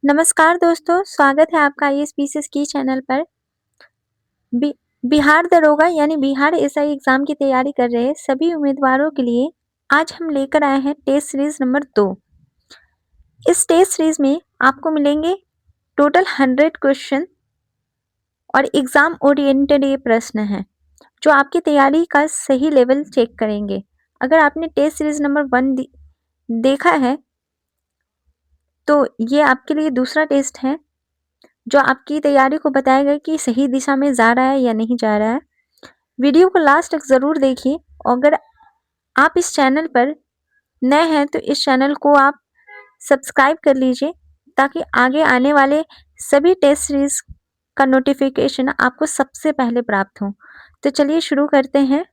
नमस्कार दोस्तों, स्वागत है आपका आईएएस की चैनल पर। बि बिहार दरोगा यानी बिहार एसआई एग्ज़ाम की तैयारी कर रहे सभी उम्मीदवारों के लिए आज हम लेकर आए हैं टेस्ट सीरीज़ नंबर 2। इस टेस्ट सीरीज़ में आपको मिलेंगे टोटल 100 क्वेश्चन और एग्ज़ाम ओरिएंटेड ये प्रश्न हैं, जो आपकी तैयारी का सही लेवल चेक करेंगे। अगर आपने टेस्ट सीरीज़ नंबर 1 देखा है, तो ये आपके लिए दूसरा टेस्ट है, जो आपकी तैयारी को बताएगा कि सही दिशा में जा रहा है या नहीं जा रहा है। वीडियो को लास्ट तक ज़रूर देखिए और अगर आप इस चैनल पर नए हैं तो इस चैनल को आप सब्सक्राइब कर लीजिए ताकि आगे आने वाले सभी टेस्ट सीरीज़ का नोटिफिकेशन आपको सबसे पहले प्राप्त हो। तो चलिए शुरू करते हैं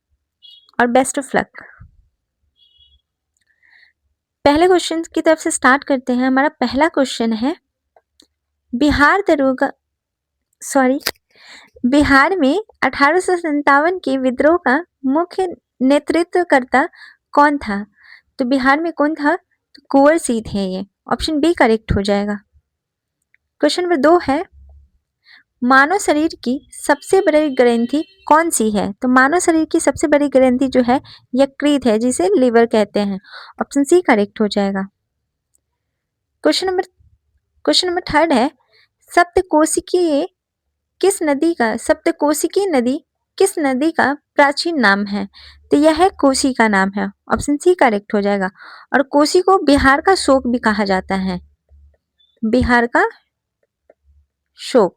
और बेस्ट ऑफ लक। पहले क्वेश्चन की तरफ से स्टार्ट करते हैं। हमारा पहला क्वेश्चन है, बिहार में 1857 के विद्रोह का मुख्य नेतृत्वकर्ता कौन था? तो बिहार में कौन था? तो कुंवर सिंह थे। ये ऑप्शन बी करेक्ट हो जाएगा। क्वेश्चन नंबर 2 है, मानव शरीर की सबसे बड़ी ग्रंथि कौन सी है? तो मानव शरीर की सबसे बड़ी ग्रंथि जो है यकृत है, जिसे लिवर कहते हैं। ऑप्शन सी करेक्ट हो जाएगा। क्वेश्चन नंबर 3 है, सप्तकोशिकी नदी किस नदी का प्राचीन नाम है? तो यह है कोसी का नाम है। ऑप्शन सी करेक्ट हो जाएगा। और कोसी को बिहार का शोक भी कहा जाता है। बिहार का शोक।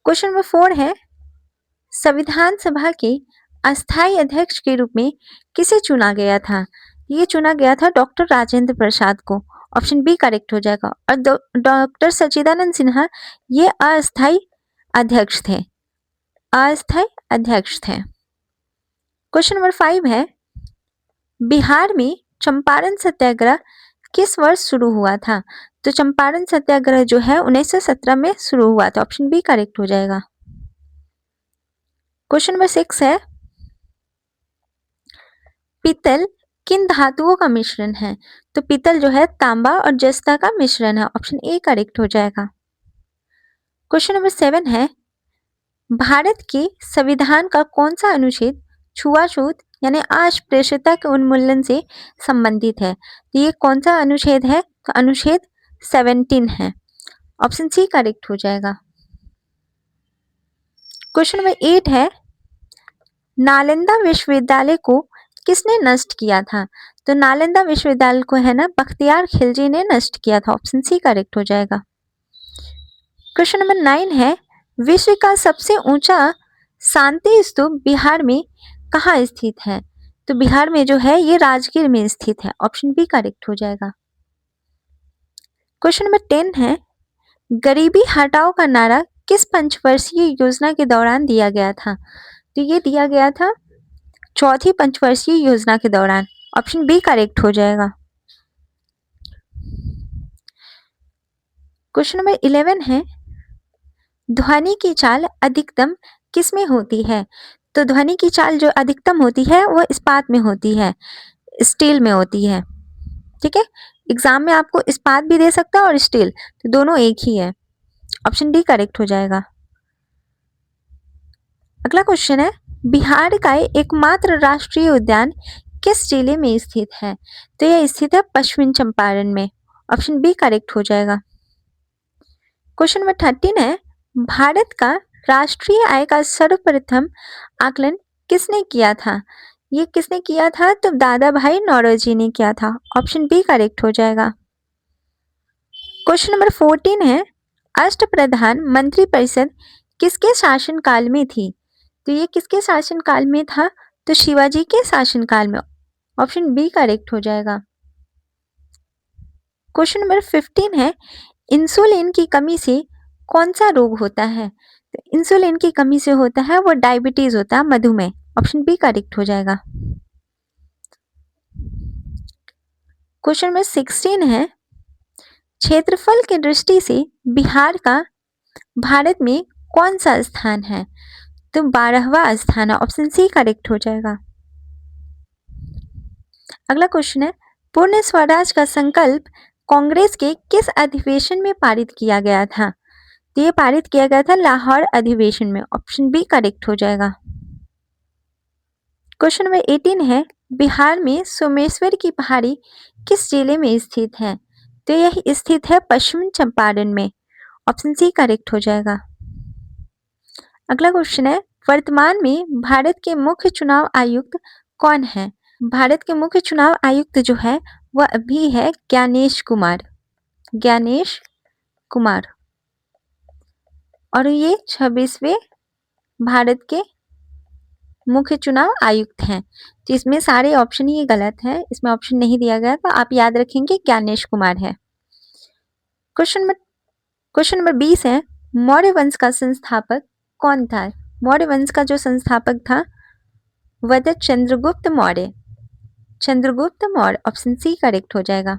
क्वेश्चन नंबर 4 है, संविधान सभा के अस्थायी अध्यक्ष के रूप में किसे चुना गया था? ये चुना गया था डॉक्टर राजेंद्र प्रसाद को। ऑप्शन बी करेक्ट हो जाएगा। और डॉक्टर सच्चिदानंद सिन्हा ये अस्थायी अध्यक्ष थे। क्वेश्चन नंबर 5 है, बिहार में चंपारण सत्याग्रह किस वर्ष शुरू हुआ था? तो चंपारण सत्याग्रह जो है 1917 में शुरू हुआ था। ऑप्शन बी करेक्ट हो जाएगा। क्वेश्चन नंबर 6 है, पीतल किन धातुओं का मिश्रण है? तो पीतल जो है तांबा और जस्ता का मिश्रण है। ऑप्शन ए करेक्ट हो जाएगा। क्वेश्चन नंबर 7 है, भारत के संविधान का कौन सा अनुच्छेद छुआछूत यानी अस्पृश्यता के उन्मूलन से संबंधित है? तो ये कौन सा अनुच्छेद है? तो अनुच्छेद 17 है। ऑप्शन सी करेक्ट हो जाएगा। क्वेश्चन नंबर 8 है, नालंदा विश्वविद्यालय को किसने नष्ट किया था? तो नालंदा विश्वविद्यालय को है ना बख्तियार खिलजी ने नष्ट किया था। ऑप्शन सी करेक्ट हो जाएगा। क्वेश्चन नंबर 9 है, विश्व का सबसे ऊंचा शांति स्तूप बिहार में कहाँ स्थित है? तो बिहार में जो है ये राजगीर में स्थित है। ऑप्शन बी करेक्ट हो जाएगा। क्वेश्चन नंबर 10 है, गरीबी हटाओ का नारा किस पंचवर्षीय योजना के दौरान दिया गया था? तो ये दिया गया था चौथी पंचवर्षीय योजना के दौरान। ऑप्शन बी करेक्ट हो जाएगा। क्वेश्चन नंबर 11 है, ध्वनि की चाल अधिकतम किसमें होती है? तो ध्वनि की चाल जो अधिकतम होती है वह इस्पात में होती है, स्टील में होती है। ठीक है, एग्जाम में आपको इस्पात भी दे सकता है और स्टील, तो दोनों एक ही है। ऑप्शन डी करेक्ट हो जाएगा। अगला क्वेश्चन है, बिहार का एकमात्र राष्ट्रीय उद्यान किस जिले में स्थित है? तो यह स्थित है पश्चिमी चंपारण में। ऑप्शन बी करेक्ट हो जाएगा। क्वेश्चन नंबर 13 है, भारत का राष्ट्रीय आय का सर्वप्रथम आकलन किसने किया था? ये किसने किया था? तो दादा भाई नौरोजी ने किया था। ऑप्शन बी करेक्ट हो जाएगा। क्वेश्चन नंबर 14 है, अष्टप्रधान मंत्रिपरिषद किसके शासनकाल में थी? तो ये किसके शासनकाल में था? तो शिवाजी के शासनकाल में। ऑप्शन बी करेक्ट हो जाएगा। क्वेश्चन नंबर 15 है, इंसुलिन की कमी से कौन सा रोग होता है? तो इंसुलिन की कमी से होता है वो डायबिटीज होता है, मधुमेह। ऑप्शन बी करेक्ट हो जाएगा। क्वेश्चन नंबर 16 है, क्षेत्रफल की दृष्टि से बिहार का भारत में कौन सा स्थान है? तो 12वां स्थान है। ऑप्शन सी करेक्ट हो जाएगा। अगला क्वेश्चन है, पूर्ण स्वराज का संकल्प कांग्रेस के किस अधिवेशन में पारित किया गया था? तो ये पारित किया गया था लाहौर अधिवेशन में। ऑप्शन बी करेक्ट हो जाएगा। क्वेश्चन नंबर 18 है, बिहार में सोमेश्वर की पहाड़ी किस जिले में स्थित है? तो यह स्थित है पश्चिम चंपारण में। ऑप्शन सी करेक्ट हो जाएगा। अगला क्वेश्चन है, वर्तमान में भारत के मुख्य चुनाव आयुक्त कौन है? भारत के मुख्य चुनाव आयुक्त जो है वह अभी है ज्ञानेश कुमार। ज्ञानेश कुमार, और ये 26वें भारत के मुख्य चुनाव आयुक्त हैं। तो इसमें सारे ऑप्शन ही गलत है, इसमें ऑप्शन नहीं दिया गया, तो आप याद रखेंगे ज्ञानेश कुमार है। क्वेश्चन नंबर 20 है, मौर्य वंश का संस्थापक कौन था? मौर्य वंश का जो संस्थापक था वह था Chandragupta Maurya. Chandragupta Maurya, option C correct हो जाएगा।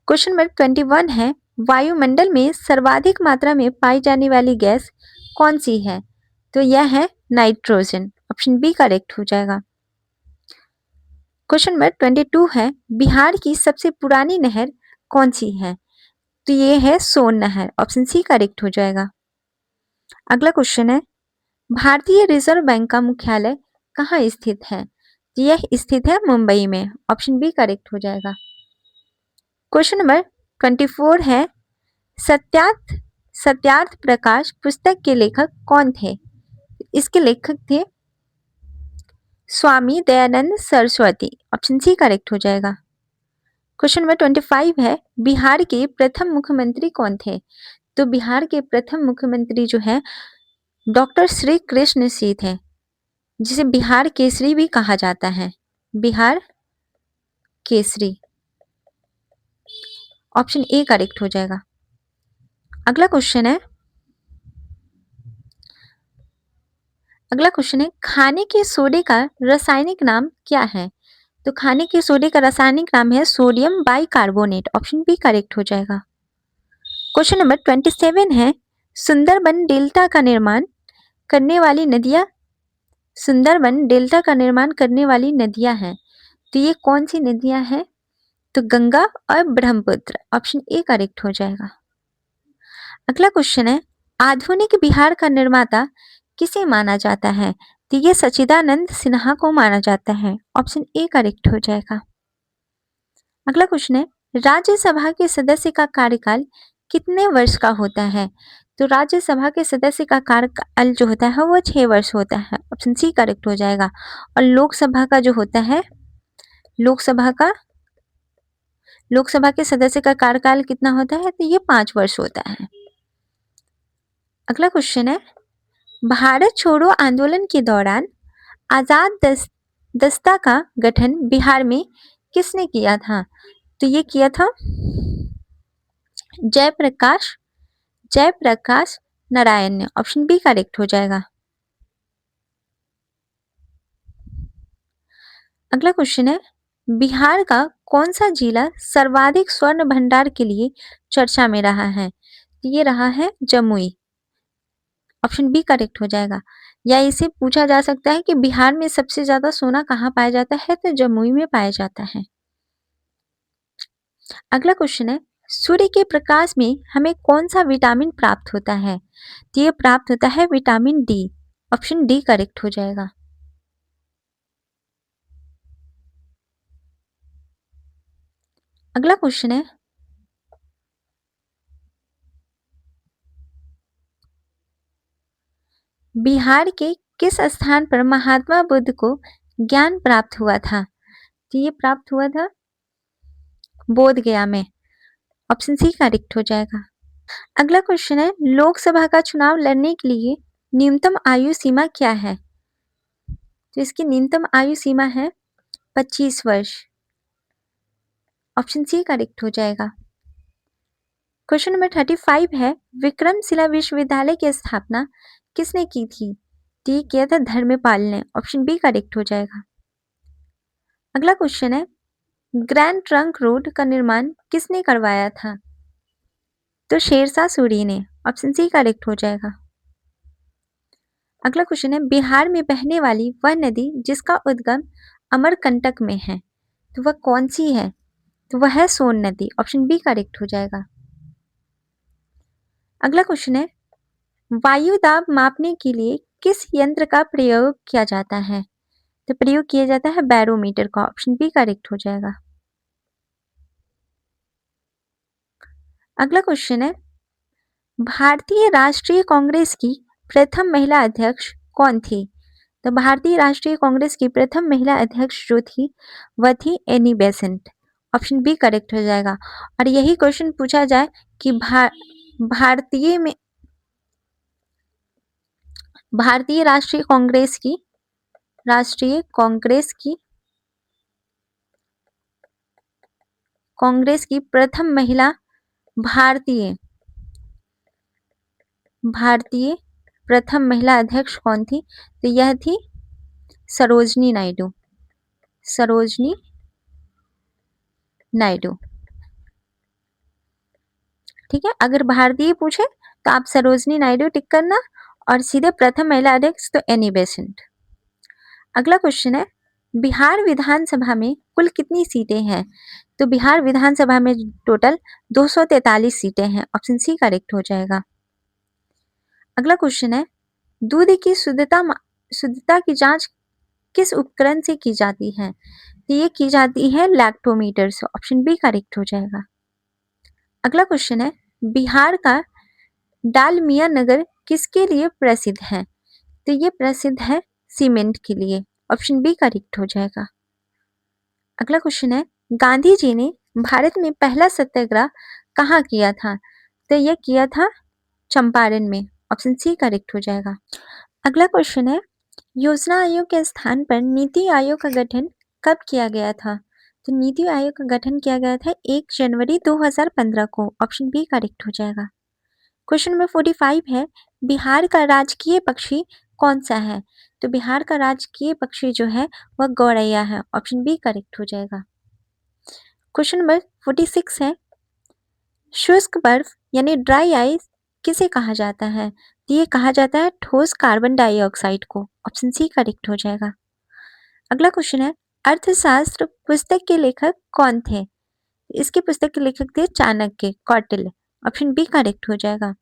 क्वेश्चन नंबर 21 है, वायुमंडल में सर्वाधिक मात्रा में पाई जाने वाली गैस कौन सी है? तो यह है नाइट्रोजन। ऑप्शन बी करेक्ट हो जाएगा। क्वेश्चन नंबर 22 है, बिहार की सबसे पुरानी नहर कौन सी है? तो ये है सोन नहर। ऑप्शन सी करेक्ट हो जाएगा। अगला क्वेश्चन है, भारतीय रिजर्व बैंक का मुख्यालय कहाँ स्थित है? तो यह स्थित है मुंबई में। ऑप्शन बी करेक्ट हो जाएगा। क्वेश्चन नंबर 24 है, सत्यार्थ सत्यार्थ प्रकाश पुस्तक के लेखक कौन थे? इसके लेखक थे Swami Dayanand Saraswati. Option C correct हो जाएगा। क्वेश्चन नंबर 25 है, बिहार के प्रथम मुख्यमंत्री कौन थे? तो बिहार के प्रथम मुख्यमंत्री जो है डॉक्टर श्री कृष्ण सी थे, जिसे बिहार केसरी भी कहा जाता है। Bihar Kesari, option A correct हो जाएगा। अगला क्वेश्चन है, खाने के सोडे का रासायनिक नाम क्या है? तो खाने के सोडे का रासायनिक नाम है sodium bicarbonate. Option B correct हो जाएगा। क्वेश्चन नंबर 27 है, सुंदरबन डेल्टा का निर्माण करने वाली नदियां सुंदरबन डेल्टा का निर्माण करने वाली नदियां हैं। तो ये कौन सी नदियां हैं? तो गंगा और ब्रह्मपुत्र। ऑप्शन ए करेक्ट हो जाएगा। अगला क्वेश्चन है, आधुनिक बिहार का निर्माता किसे माना जाता है? तो ये सच्चिदानंद सिन्हा को माना जाता है। ऑप्शन ए करेक्ट हो जाएगा। अगला क्वेश्चन है, राज्यसभा के सदस्य का कार्यकाल कितने वर्ष का होता है? तो राज्यसभा के सदस्य का कार्यकाल जो होता है वो 6 वर्ष होता है। ऑप्शन सी करेक्ट हो जाएगा। और लोकसभा का जो होता है, लोकसभा के सदस्य का कार्यकाल कितना होता है? तो ये 5 वर्ष होता है। अगला क्वेश्चन है, भारत छोड़ो आंदोलन के दौरान आजाद दस्ता का गठन बिहार में किसने किया था? तो ये किया था जयप्रकाश नारायण ने। ऑप्शन बी करेक्ट हो जाएगा। अगला क्वेश्चन है, बिहार का कौन सा जिला सर्वाधिक स्वर्ण भंडार के लिए चर्चा में रहा है? ये रहा है जमुई। ऑप्शन बी करेक्ट हो जाएगा। या इसे पूछा जा सकता है कि बिहार में सबसे ज्यादा सोना कहाँ पाया जाता है? तो जमुई में पाया जाता है। अगला क्वेश्चन है, सूर्य के प्रकाश में हमें कौन सा विटामिन प्राप्त होता है? तो ये प्राप्त होता है vitamin D. Option D correct हो जाएगा। अगला क्वेश्चन है, बिहार के किस स्थान पर महात्मा बुद्ध को ज्ञान प्राप्त हुआ था? तो ये प्राप्त हुआ था बोध गया में। ऑप्शन सी करेक्ट हो जाएगा। अगला क्वेश्चन है, लोकसभा का चुनाव लड़ने के लिए न्यूनतम आयु सीमा क्या है? तो इसकी न्यूनतम आयु सीमा है 25 वर्ष। ऑप्शन सी करेक्ट हो जाएगा। क्वेश्चन नंबर 35 है, विक्रमशिला विश्वविद्यालय की स्थापना किसने की थी? तो ये किया था धर्मपाल ने। ऑप्शन बी करेक्ट हो जाएगा। अगला क्वेश्चन है, ग्रैंड ट्रंक रोड का निर्माण किसने करवाया था? तो शेरशाह सूरी ने। ऑप्शन सी करेक्ट हो जाएगा। अगला क्वेश्चन है, बिहार में बहने वाली वह नदी जिसका उद्गम अमरकंटक में है, तो वह कौन सी है? तो वह है सोन नदी। ऑप्शन बी करेक्ट हो जाएगा। अगला क्वेश्चन है, वायु दाब मापने के लिए किस यंत्र का प्रयोग किया जाता है? तो प्रयोग किया जाता है बैरोमीटर का। ऑप्शन बी करेक्ट हो जाएगा। अगला क्वेश्चन है, भारतीय राष्ट्रीय कांग्रेस की प्रथम महिला अध्यक्ष कौन थी? तो भारतीय राष्ट्रीय कांग्रेस की प्रथम महिला अध्यक्ष जो थी वह थी Annie Besant. Option B correct हो जाएगा। और यही क्वेश्चन पूछा जाए कि भारतीय में भारतीय राष्ट्रीय कांग्रेस की प्रथम महिला भारतीय भारतीय प्रथम महिला अध्यक्ष कौन थी? तो यह थी सरोजनी नायडू। सरोजनी नायडू। ठीक है, अगर भारतीय पूछे तो आप सरोजनी नायडू टिक करना, और सीधे प्रथम महिला अध्यक्ष तो एनी बेसेंट। अगला क्वेश्चन है, बिहार विधानसभा में कुल कितनी सीटें हैं? तो बिहार विधानसभा में टोटल 243 सीटें हैं। ऑप्शन सी करेक्ट हो जाएगा। अगला क्वेश्चन है, दूध की शुद्धता की जांच किस उपकरण से की जाती है? तो ये की जाती है लैक्टोमीटर से। ऑप्शन बी करेक्ट हो जाएगा। अगला क्वेश्चन है, बिहार का डालमिया नगर किसके लिए प्रसिद्ध है? तो ये प्रसिद्ध है सीमेंट के लिए। ऑप्शन बी करेक्ट हो जाएगा। अगला क्वेश्चन है, गांधी जी ने भारत में पहला सत्याग्रह कहाँ किया था? तो यह किया था चंपारण में। ऑप्शन सी करेक्ट हो जाएगा। अगला क्वेश्चन है, योजना आयोग के स्थान पर नीति आयोग का गठन कब किया गया था? तो नीति आयोग का गठन किया गया था 1 जनवरी 2015 को। ऑप्शन बी करेक्ट हो जाएगा। क्वेश्चन नंबर 45 है, बिहार का राजकीय पक्षी कौन सा है? तो बिहार का राजकीय पक्षी जो है वह गौरैया है। ऑप्शन बी करेक्ट हो जाएगा। क्वेश्चन नंबर 46 है, शुष्क बर्फ यानी ड्राई आइस किसे कहा जाता है? तो ये कहा जाता है ठोस कार्बन डाइऑक्साइड को। ऑप्शन सी करेक्ट हो जाएगा। अगला क्वेश्चन है, अर्थशास्त्र पुस्तक के लेखक कौन थे? इसके पुस्तक के लेखक थे Chanakya, Kautilya. Option B correct हो जाएगा।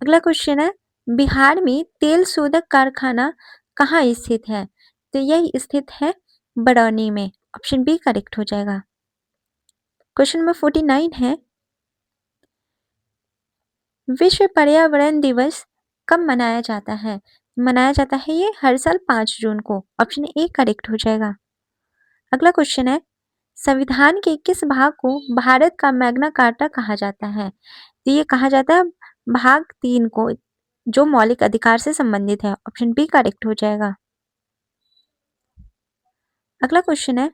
अगला क्वेश्चन है, बिहार में तेल शोधक कारखाना कहाँ स्थित है? तो यह स्थित है बरौनी में। ऑप्शन बी करेक्ट हो जाएगा। क्वेश्चन नंबर 49 है, विश्व पर्यावरण दिवस कब मनाया जाता है? मनाया जाता है ये हर साल 5 जून को। ऑप्शन ए करेक्ट हो जाएगा। अगला क्वेश्चन है, संविधान के किस भाग को भारत का मैग्ना कार्टा कहा जाता है? तो ये कहा जाता है भाग 3 को, जो मौलिक अधिकार से संबंधित है। ऑप्शन बी करेक्ट हो जाएगा। अगला क्वेश्चन है,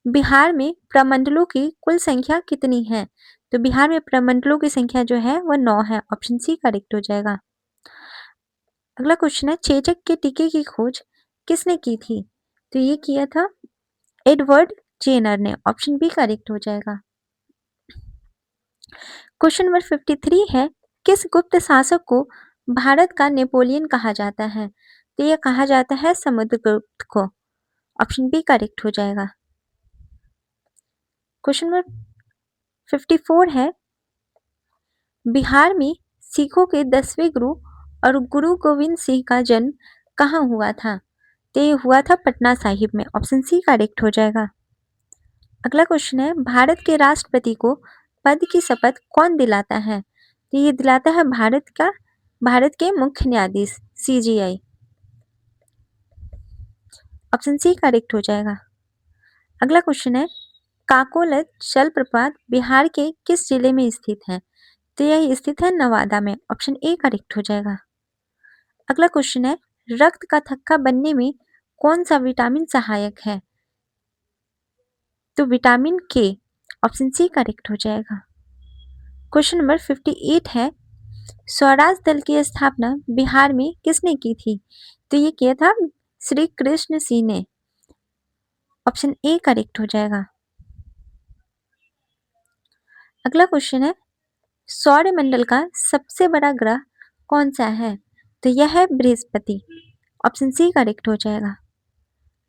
बिहार में प्रमंडलों की कुल संख्या कितनी है? तो बिहार में प्रमंडलों की संख्या जो है वह 9 है। ऑप्शन सी करेक्ट हो जाएगा। अगला क्वेश्चन है, चेचक के टीके की खोज किसने की थी? तो ये किया था एडवर्ड जेनर ने। ऑप्शन बी करेक्ट हो जाएगा। क्वेश्चन नंबर 53 है, किस गुप्त शासक को भारत का नेपोलियन कहा जाता है? तो यह कहा जाता है समुद्रगुप्त को। ऑप्शन बी करेक्ट हो जाएगा। क्वेश्चन नंबर 54 है, बिहार में सिखों के 10वें गुरु और गुरु गोविंद सिंह का जन्म कहाँ हुआ था? तो ये हुआ था पटना साहिब में। ऑप्शन सी करेक्ट हो जाएगा। अगला क्वेश्चन है, भारत के राष्ट्रपति को पद की शपथ कौन दिलाता है? तो ये दिलाता है भारत के मुख्य न्यायाधीश CGI। ऑप्शन सी करेक्ट हो जाएगा। अगला क्वेश्चन है, काकोलत जलप्रपात बिहार के किस जिले में स्थित है? तो यह स्थित है नवादा में। ऑप्शन ए करेक्ट हो जाएगा। अगला क्वेश्चन है, रक्त का थक्का बनने में कौन सा विटामिन सहायक है? तो विटामिन के। ऑप्शन सी करेक्ट हो जाएगा। क्वेश्चन नंबर 58 है, स्वराज दल की स्थापना बिहार में किसने की थी? तो ये किया था श्री कृष्ण सिंह ने। ऑप्शन ए करेक्ट हो जाएगा। अगला क्वेश्चन है, सौरमंडल का सबसे बड़ा ग्रह कौन सा है? तो यह है बृहस्पति। ऑप्शन सी करेक्ट हो जाएगा।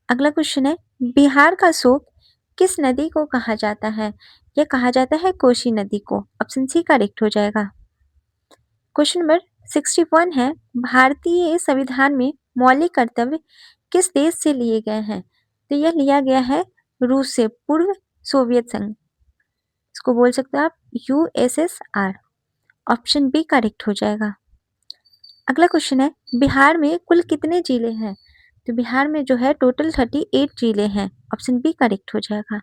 अगला क्वेश्चन है, बिहार का शोक किस नदी को कहा जाता है? यह कहा जाता है कोसी नदी को। ऑप्शन सी करेक्ट हो जाएगा। क्वेश्चन नंबर 61 है, भारतीय संविधान में मौलिक कर्तव्य किस देश से लिए गए हैं? तो यह लिया गया है रूस से, पूर्व सोवियत संघ। इसको बोल सकते हो आप यूएसएसआर। ऑप्शन बी करेक्ट हो जाएगा। अगला क्वेश्चन है, बिहार में कुल कितने जिले हैं? तो बिहार में जो है टोटल 38 जिले हैं। ऑप्शन बी करेक्ट हो जाएगा।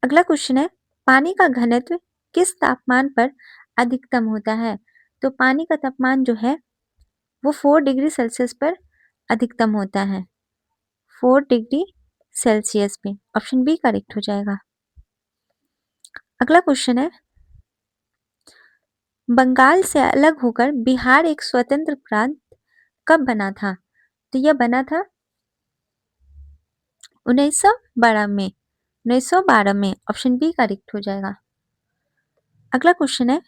अगला क्वेश्चन है, पानी का घनत्व किस तापमान पर अधिकतम होता है? तो पानी का तापमान जो है वो 4 डिग्री सेल्सियस पर अधिकतम होता है, 4 डिग्री सेल्सियस पे। ऑप्शन बी करेक्ट हो जाएगा। अगला क्वेश्चन है, बंगाल से अलग होकर बिहार एक स्वतंत्र प्रांत कब बना था? तो यह बना था 1912 में। 1912 में। ऑप्शन बी करेक्ट हो जाएगा। अगला क्वेश्चन है,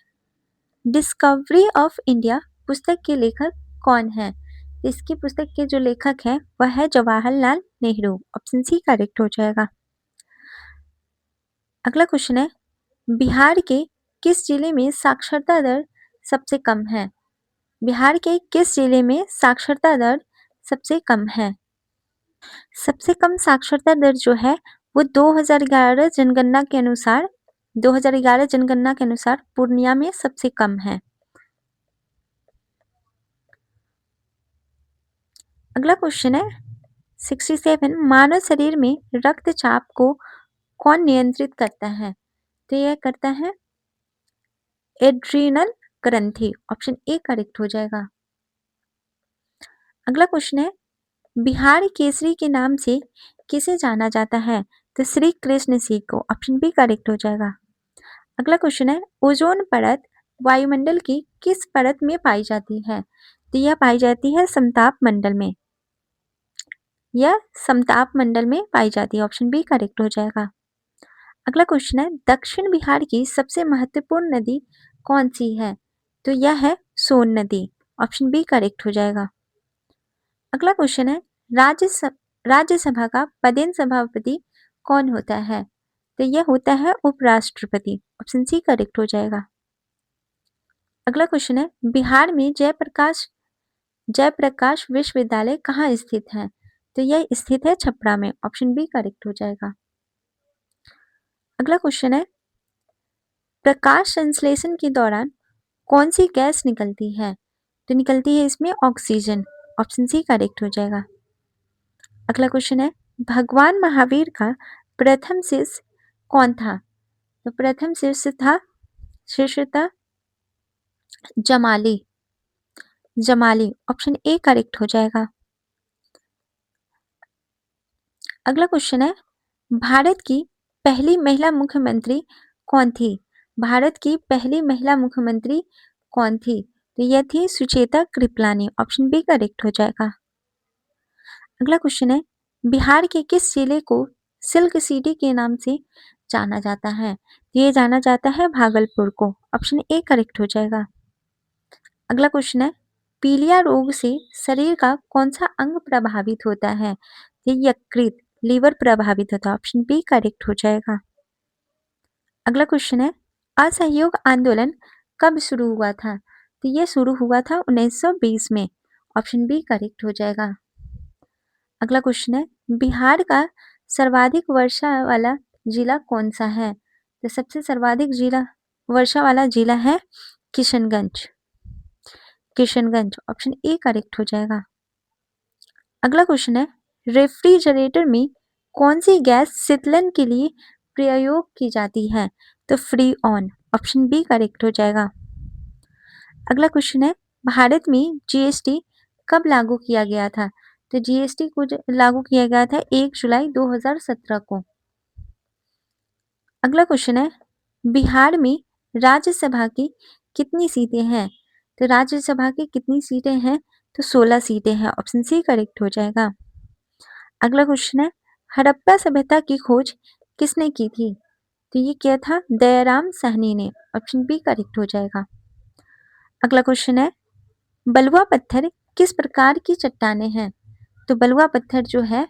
डिस्कवरी ऑफ इंडिया पुस्तक के लेखक कौन है? इसकी पुस्तक के जो लेखक हैं वह है Jawaharlal Nehru. Option C correct हो जाएगा। अगला क्वेश्चन है, बिहार के किस जिले में साक्षरता दर सबसे कम है? बिहार के किस जिले में साक्षरता दर सबसे कम है? सबसे कम साक्षरता दर जो है वो 2011 जनगणना के अनुसार 2011 जनगणना के अनुसार पूर्णिया में सबसे कम है। अगला क्वेश्चन है 67, मानव शरीर में रक्तचाप को कौन नियंत्रित करता है? तो यह करता है एड्रीनल ग्रंथि। ऑप्शन ए करेक्ट हो जाएगा। अगला क्वेश्चन है, बिहार केसरी के नाम से किसे जाना जाता है? तो श्री कृष्ण सिंह को। ऑप्शन बी करेक्ट हो जाएगा। अगला क्वेश्चन है, ओजोन परत वायुमंडल की किस परत में पाई जाती है? तो यह पाई जाती है समताप मंडल में। यह समताप मंडल में पाई जाती है। ऑप्शन बी करेक्ट हो जाएगा। अगला क्वेश्चन है, दक्षिण बिहार की सबसे महत्वपूर्ण नदी कौन सी है? तो यह है सोन नदी। ऑप्शन बी करेक्ट हो जाएगा। अगला क्वेश्चन है, राज्यसभा का पदेन सभापति कौन होता है? तो यह होता है उपराष्ट्रपति। ऑप्शन सी करेक्ट हो जाएगा। अगला क्वेश्चन है, बिहार में जयप्रकाश विश्वविद्यालय कहाँ स्थित है? तो यह स्थित है छपरा में। ऑप्शन बी करेक्ट हो जाएगा। अगला क्वेश्चन है, प्रकाश संश्लेषण के दौरान कौन सी गैस निकलती है? तो निकलती है इसमें ऑक्सीजन। ऑप्शन सी करेक्ट हो जाएगा। अगला क्वेश्चन है, भगवान महावीर का प्रथम शिष्य कौन था? तो प्रथम शिष्य था जमाली। ऑप्शन ए करेक्ट हो जाएगा। अगला क्वेश्चन है, भारत की पहली महिला मुख्यमंत्री कौन थी? भारत की पहली महिला मुख्यमंत्री कौन थी? तो यह थी Sucheta Kripalani. Option B correct हो जाएगा। अगला क्वेश्चन है, बिहार के किस जिले को सिल्क सिटी के नाम से जाना जाता है? ये जाना जाता है भागलपुर को। ऑप्शन ए करेक्ट हो जाएगा। अगला क्वेश्चन है, पीलिया रोग से शरीर का कौन सा अंग प्रभावित होता है? ये यकृत, लीवर प्रभावित होता है। ऑप्शन बी करेक्ट हो जाएगा। अगला क्वेश्चन है, असहयोग आंदोलन कब शुरू हुआ था? तो ये शुरू हुआ था 1920 में। ऑप्शन बी करेक्ट हो जाएगा। अगला क्वेश्चन है, बिहार का सर्वाधिक वर्षा वाला जिला कौन सा है? तो सबसे सर्वाधिक जिला वर्षा वाला जिला है किशनगंज। ऑप्शन ए करेक्ट हो जाएगा। अगला क्वेश्चन है, रेफ्रिजरेटर में कौन सी गैस शीतलन के लिए प्रयोग की जाती है? तो फ्रीऑन। ऑप्शन बी करेक्ट हो जाएगा। अगला क्वेश्चन है, भारत में जीएसटी कब लागू किया गया था? तो जीएसटी को लागू किया गया था 1 जुलाई 2017 को। अगला क्वेश्चन है, बिहार में राज्यसभा की कितनी सीटें हैं? तो राज्यसभा की कितनी सीटें हैं? तो 16 सीटें हैं। ऑप्शन सी करेक्ट हो जाएगा। अगला क्वेश्चन है, हड़प्पा सभ्यता की खोज किसने की थी? तो ये क्या था? दयाराम साहनी ने। ऑप्शन बी करेक्ट हो जाएगा। अगला क्वेश्चन है, बलुआ पत्थर किस प्रकार की चट्टानें हैं? तो बलुआ पत्थर जो है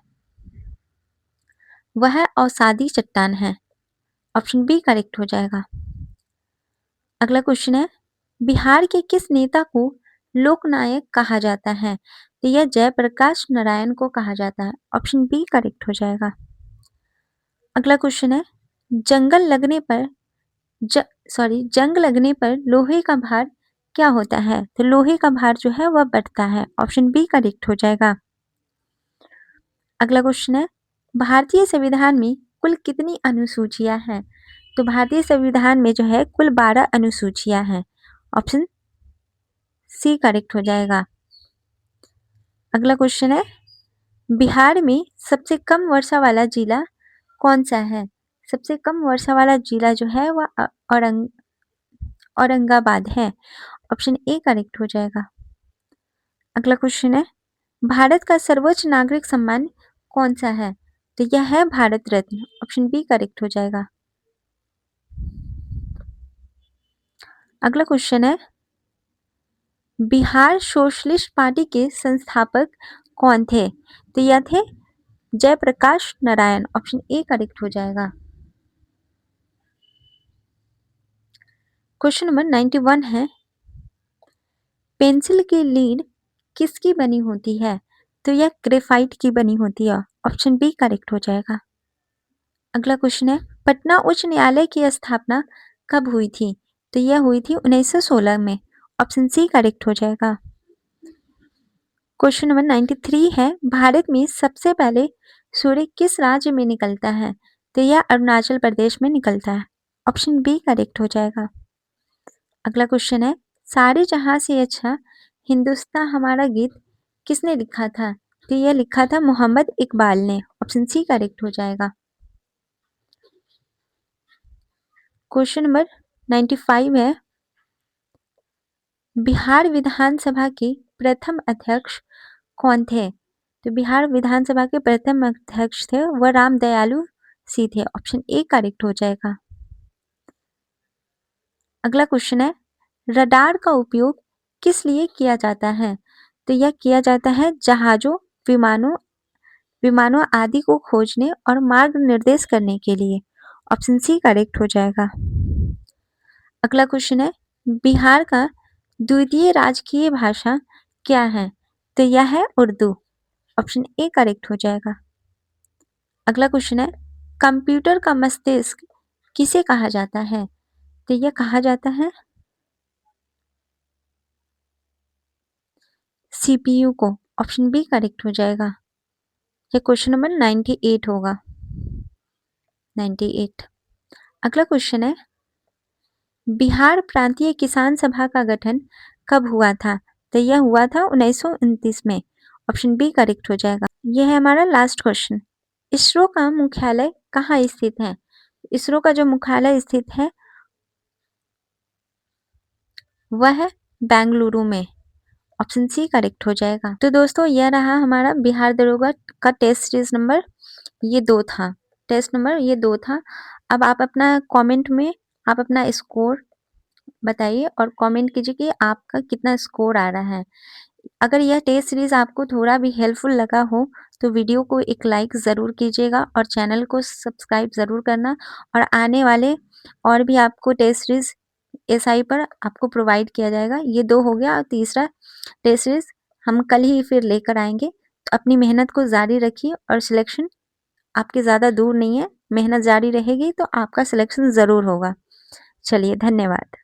वह अवसादी चट्टान है। ऑप्शन बी करेक्ट हो जाएगा। अगला क्वेश्चन है, बिहार के किस नेता को लोकनायक कहा जाता है? तो यह जयप्रकाश नारायण को कहा जाता है। ऑप्शन बी करेक्ट हो जाएगा। अगला क्वेश्चन है, जंगल लगने पर जंग लगने पर लोहे का भार क्या होता है? तो लोहे का भार जो है वह बढ़ता है। ऑप्शन बी करेक्ट हो जाएगा। अगला क्वेश्चन है, भारतीय संविधान में कुल कितनी अनुसूचियां हैं? तो भारतीय संविधान में जो है कुल 12 अनुसूचियां हैं। ऑप्शन सी करेक्ट हो जाएगा। अगला क्वेश्चन है, बिहार में सबसे कम वर्षा वाला जिला कौन सा है? सबसे कम वर्षा वाला जिला जो है वह औरंगाबाद है। ऑप्शन ए करेक्ट हो जाएगा। अगला क्वेश्चन है, भारत का सर्वोच्च नागरिक सम्मान कौन सा है? तो यह है Bharat Ratna. Option B correct हो जाएगा। अगला क्वेश्चन है, बिहार सोशलिस्ट पार्टी के संस्थापक कौन थे? तो यह थे Jayaprakash Narayan. Option A correct हो जाएगा। क्वेश्चन नंबर 91 है, पेंसिल की लीड किसकी बनी होती है? तो यह ग्रेफाइट की बनी होती है। ऑप्शन बी करेक्ट हो जाएगा। अगला क्वेश्चन है, पटना उच्च न्यायालय की स्थापना कब हुई थी? तो यह हुई थी 1916 में। ऑप्शन सी करेक्ट हो जाएगा। क्वेश्चन नंबर 93 है, भारत में सबसे पहले सूर्य किस राज्य में निकलता है? तो यह अरुणाचल प्रदेश में निकलता है। ऑप्शन बी करेक्ट हो जाएगा। अगला क्वेश्चन है, सारे जहां से अच्छा हिंदुस्तान हमारा गीत किसने लिखा था? तो यह लिखा था मोहम्मद इकबाल ने। ऑप्शन सी करेक्ट हो जाएगा। क्वेश्चन नंबर 95 है, बिहार विधानसभा के प्रथम अध्यक्ष कौन थे? तो बिहार विधानसभा के प्रथम अध्यक्ष थे वह राम दयालु सी थे। ऑप्शन ए करेक्ट हो जाएगा। अगला क्वेश्चन है, रडार का उपयोग किस लिए किया जाता है? तो यह किया जाता है जहाजों, विमानों आदि को खोजने और मार्ग निर्देश करने के लिए। ऑप्शन सी करेक्ट हो जाएगा। अगला क्वेश्चन है, बिहार का द्वितीय राजकीय भाषा क्या है? तो यह है उर्दू। ऑप्शन ए करेक्ट हो जाएगा। अगला क्वेश्चन है, कंप्यूटर का मस्तिष्क किसे कहा जाता है? तो यह कहा जाता है सीपीयू को। ऑप्शन बी करेक्ट हो जाएगा। यह क्वेश्चन नंबर 98 होगा। 98। अगला क्वेश्चन है, बिहार प्रांतीय किसान सभा का गठन कब हुआ था? तो यह हुआ था 1929 में। ऑप्शन बी करेक्ट हो जाएगा। यह है हमारा लास्ट क्वेश्चन। इसरो का मुख्यालय कहाँ स्थित है? इसरो का जो मुख्यालय स्थित है वह है बेंगलुरु में। ऑप्शन सी करेक्ट हो जाएगा। तो दोस्तों यह रहा हमारा बिहार दरोगा का टेस्ट सीरीज नंबर ये 2 था। टेस्ट नंबर ये 2 था। अब आप अपना कमेंट में आप अपना स्कोर बताइए और कमेंट कीजिए कि आपका कितना स्कोर आ रहा है। अगर यह टेस्ट सीरीज आपको थोड़ा भी हेल्पफुल लगा हो तो वीडियो को एक लाइक ज़रूर कीजिएगा और चैनल को सब्सक्राइब ज़रूर करना। और आने वाले और भी आपको टेस्ट सीरीज एसआई पर आपको प्रोवाइड किया जाएगा। ये 2 हो गया और तीसरा टेस्ट सीरीज हम कल ही फिर लेकर आएंगे। तो अपनी मेहनत को जारी रखिए और सिलेक्शन आपके ज़्यादा दूर नहीं है। मेहनत जारी रहेगी तो आपका सिलेक्शन ज़रूर होगा। चलिए धन्यवाद।